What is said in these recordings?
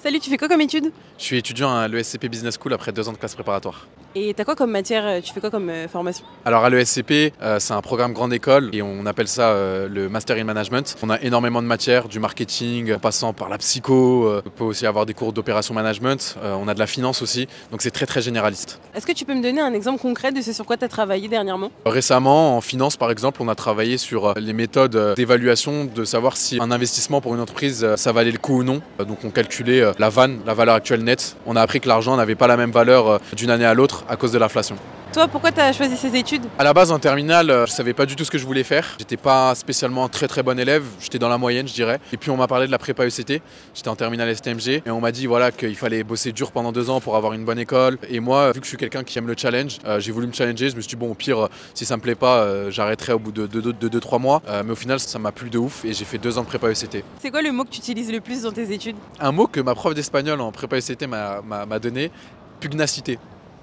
Salut, tu fais quoi comme études? Je suis étudiant à l'ESCP Business School après 2 ans de classe préparatoire. Et t'as quoi comme matière, tu fais quoi comme formation? Alors à l'ESCP, c'est un programme grande école et on appelle ça le Master in Management. On a énormément de matières, du marketing, en passant par la psycho, on peut aussi avoir des cours d'opération management, on a de la finance aussi, donc c'est très généraliste. Est-ce que tu peux me donner un exemple concret de ce sur quoi tu as travaillé dernièrement? Récemment, en finance par exemple, on a travaillé sur les méthodes d'évaluation, de savoir si un investissement pour une entreprise, ça valait le coup ou non. Donc on calculait la VAN, la valeur actuelle nette. On a appris que l'argent n'avait pas la même valeur d'une année à l'autre à cause de l'inflation. Toi, pourquoi tu as choisi ces études? À la base, en terminale, je savais pas du tout ce que je voulais faire. J'étais pas spécialement un très bon élève, j'étais dans la moyenne, je dirais. Et puis on m'a parlé de la prépa ECT. J'étais en terminale STMG et on m'a dit voilà qu'il fallait bosser dur pendant 2 ans pour avoir une bonne école. Et moi, vu que je suis quelqu'un qui aime le challenge, j'ai voulu me challenger. Je me suis dit bon, au pire, si ça me plaît pas, j'arrêterai au bout de 2-3 mois. Mais au final, ça m'a plu de ouf et j'ai fait 2 ans de prépa ECT. C'est quoi le mot que tu utilises le plus dans tes études? Un mot que ma prof d'espagnol en prépa ECT m'a donné, pugnacité.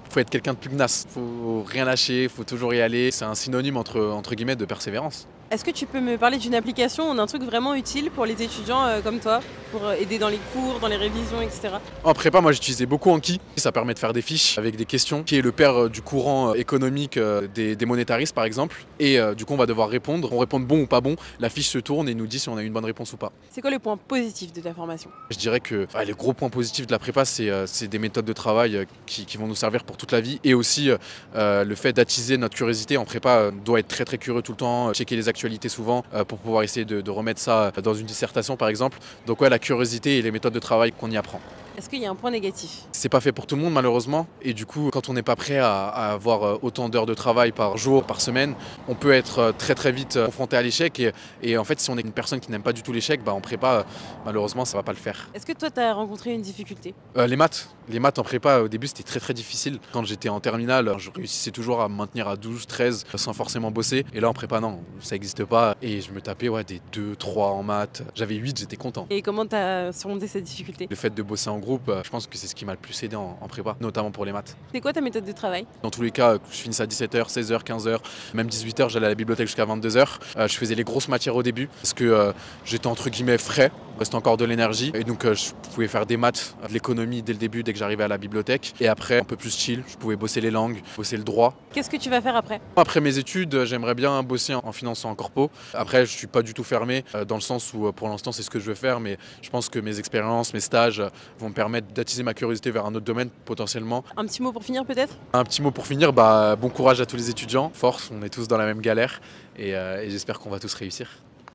Faut être quelqu'un de pugnace, faut rien lâcher, faut toujours y aller. C'est un synonyme entre guillemets de persévérance. Est-ce que tu peux me parler d'une application ou d'un truc vraiment utile pour les étudiants comme toi, pour aider dans les cours, dans les révisions, etc. En prépa, moi j'utilisais beaucoup Anki. Ça permet de faire des fiches avec des questions, qui est le père du courant économique des monétaristes par exemple. Et du coup on va devoir répondre. On répond bon ou pas bon, la fiche se tourne et nous dit si on a eu une bonne réponse ou pas. C'est quoi le point positif de ta formation? Je dirais que les gros points positifs de la prépa, c'est des méthodes de travail qui vont nous servir pour toute la vie. Et aussi le fait d'attiser notre curiosité en prépa, on doit être très curieux tout le temps, checker les actualités souvent pour pouvoir essayer de remettre ça dans une dissertation par exemple. Donc ouais, la curiosité et les méthodes de travail qu'on y apprend. Est-ce qu'il y a un point négatif? C'est pas fait pour tout le monde malheureusement et du coup quand on n'est pas prêt à avoir autant d'heures de travail par jour, par semaine, on peut être très vite confronté à l'échec et en fait si on est une personne qui n'aime pas du tout l'échec, en prépa malheureusement ça va pas le faire. Est-ce que toi tu as rencontré une difficulté? Les maths en prépa au début c'était très difficile. Quand j'étais en terminale, je réussissais toujours à me maintenir à 12, 13 sans forcément bosser et là en prépa non, ça n'existe pas et je me tapais des 2, 3 en maths. J'avais 8, j'étais content. Et comment tu as surmonté cette difficulté? Le fait de bosser en groupe, je pense que c'est ce qui m'a le plus aidé en prépa, notamment pour les maths. C'est quoi ta méthode de travail? Dans tous les cas, je finissais à 17h, 16h, 15h, même 18h, j'allais à la bibliothèque jusqu'à 22h. Je faisais les grosses matières au début parce que j'étais entre guillemets frais, il restait encore de l'énergie et donc je pouvais faire des maths, de l'économie dès le début, dès que j'arrivais à la bibliothèque. Et après, un peu plus chill, je pouvais bosser les langues, bosser le droit. Qu'est-ce que tu vas faire après? Après mes études, j'aimerais bien bosser en finance en corpo. Après, je suis pas du tout fermé dans le sens où pour l'instant c'est ce que je veux faire, mais je pense que mes expériences, mes stages vont me permettre d'attiser ma curiosité vers un autre domaine potentiellement. Un petit mot pour finir peut-être? Un petit mot pour finir, bon courage à tous les étudiants, force, on est tous dans la même galère et j'espère qu'on va tous réussir.